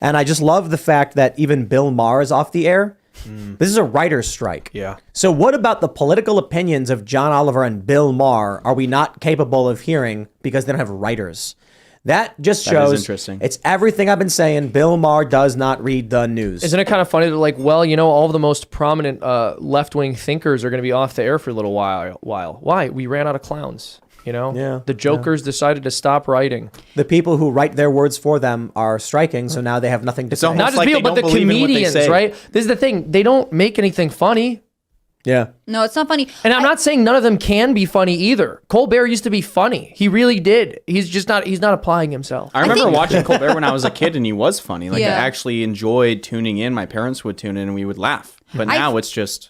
And I just love the fact that even Bill Maher is off the air. This is a writer's strike. Yeah. So what about the political opinions of John Oliver and Bill Maher are we not capable of hearing because they don't have writers? That just shows interesting. It's everything I've been saying. Bill Maher does not read the news. Isn't it kind of funny that, like, well, you know, all of the most prominent left-wing thinkers are going to be off the air for a little while. Why? We ran out of clowns. You know, the jokers decided to stop writing. The people who write their words for them are striking, so now they have nothing to say. Not just like people, they but the don't believe in what they comedians, say. right? This is the thing. They don't make anything funny. Yeah. No, it's not funny. And I'm not saying none of them can be funny either. Colbert used to be funny. He really did. He's just not, he's not applying himself. I remember watching Colbert when I was a kid, and he was funny. Like, Yeah. I actually enjoyed tuning in. My parents would tune in, and we would laugh. But now it's just...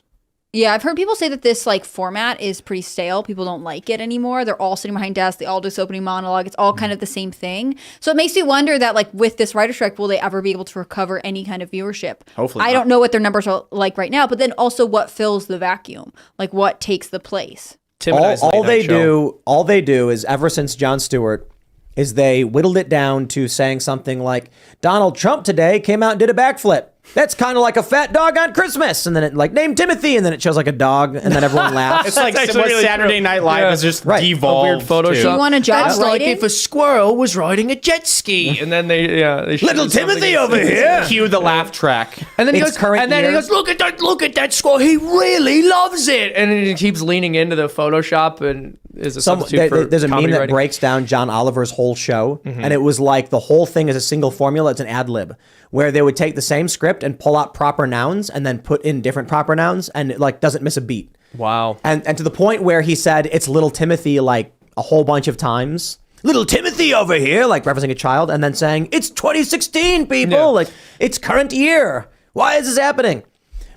Yeah, I've heard people say that this like format is pretty stale. People don't like it anymore. They're all sitting behind desks. They all do this opening monologue. It's all kind of the same thing. So it makes me wonder that like with this writer strike, will they ever be able to recover any kind of viewership? Hopefully I not. don't know what their numbers are like right now, but then also what fills the vacuum? Like what takes the place? Tim and I's late night show. All they do is ever since Jon Stewart is they whittled it down to saying something like Donald Trump today came out and did a backflip. That's kind of like a fat dog on Christmas. And then it like named Timothy, and then it shows like a dog, and then everyone laughs. It's like what really Saturday true. Night Live has just devolved. A weird Photoshop. Do you want to judge That's like writing? if a squirrel was riding a jet ski, and then they Little Timothy over here. Cue the laugh track. And then he It's goes, current and then he year. goes, look at that squirrel. He really loves it. And then he keeps leaning into the Photoshop and is a substitute for There's a meme comedy that writing. breaks down John Oliver's whole show, and it was like the whole thing is a single formula. It's an ad lib where they would take the same script and pull out proper nouns and then put in different proper nouns, and it like doesn't miss a beat. Wow. And to the point where he said it's Little Timothy like a whole bunch of times. Little Timothy over here, like referencing a child, and then saying it's 2016, people, like it's current year. Why is this happening?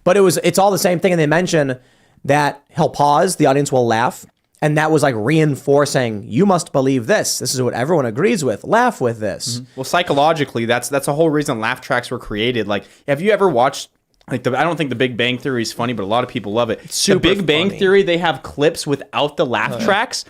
But it's all the same thing, and they mention that he'll pause, the audience will laugh. And that was like reinforcing, you must believe this. This is what everyone agrees with. Laugh with this. Well, psychologically, that's a whole reason laugh tracks were created. Like, have you ever watched? Like, I don't think The Big Bang Theory is funny, but a lot of people love it. super The Big Bang funny. Theory, they have clips without the laugh tracks.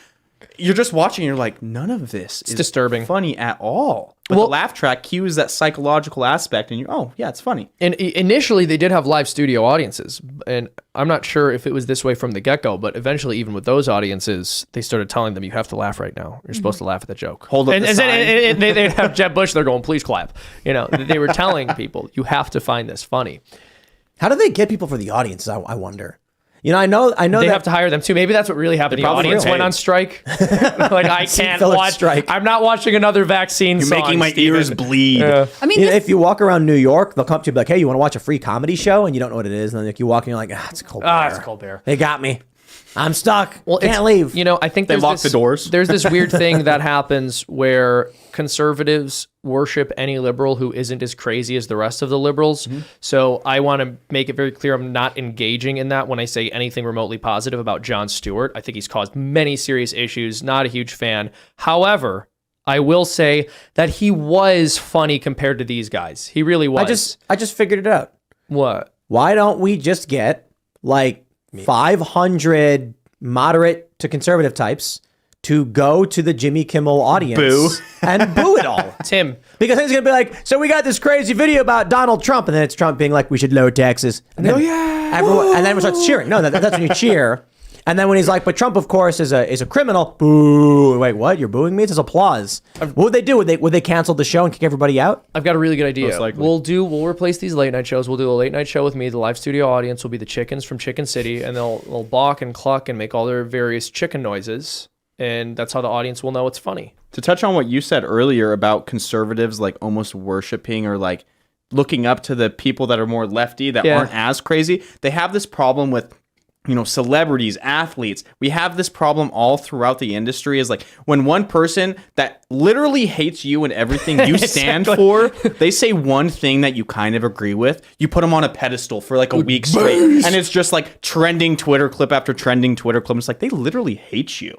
You're just watching, and you're like, none of this is disturbing. funny at all. But Well- the laugh track cues that psychological aspect, and yeah, it's funny. And initially, they did have live studio audiences, and I'm not sure if it was this way from the get-go, but eventually, even with those audiences, they started telling them, you have to laugh right now. You're supposed to laugh at the joke. Hold up and, the and sign. then they'd have Jeb Bush, they're going, please clap. You know, they were telling people, you have to find this funny. How do they get people for the audience? I wonder. You know, I know They that have to hire them too. Maybe that's what really happened. The probably audience will. went on strike. Like, I can't Phillips watch. strike. I'm not watching another vaccine You're song, making my Steven. ears bleed. Yeah. I mean, You know, this, if you walk around New York, they'll come up to you and be like, hey, you want to watch a free comedy show? And you don't know what it is. And then like, you walk and you're like, it's Colbert. It's Colbert. They got me. I'm stuck. It's- Can't leave. You know, I think They there's lock this, the doors. There's this weird thing that happens where conservatives worship any liberal who isn't as crazy as the rest of the liberals. So I want to make it very clear I'm not engaging in that when I say anything remotely positive about Jon Stewart. I think he's caused many serious issues. Not a huge fan. However, I will say that he was funny compared to these guys. He really was. I just figured it out. What? Why don't we just get like 500 moderate to conservative types to go to the Jimmy Kimmel audience Boo. and boo it all? Tim. Because he's going to be like, so we got this crazy video about Donald Trump, and then it's Trump being like, we should lower taxes. And then everyone, and then everyone starts cheering. No, that's when you cheer. And then when he's like, but Trump, of course, is a criminal. Boo. Wait, what? You're booing me? It's applause. What would they do? Would they cancel the show and kick everybody out? I've got a really good idea. Most likely. We'll replace these late night shows. We'll do a late night show with me. The live studio audience will be the chickens from Chicken City, and they'll balk and cluck and make all their various chicken noises. And that's how the audience will know it's funny. To touch on what you said earlier about conservatives like almost worshiping or like looking up to the people that are more lefty that aren't as crazy, they have this problem with, you know, celebrities, athletes. We have this problem all throughout the industry is like when one person that literally hates you and everything you stand for, they say one thing that you kind of agree with, you put them on a pedestal for like a week straight. And it's just like trending Twitter clip after trending Twitter clip. It's like they literally hate you.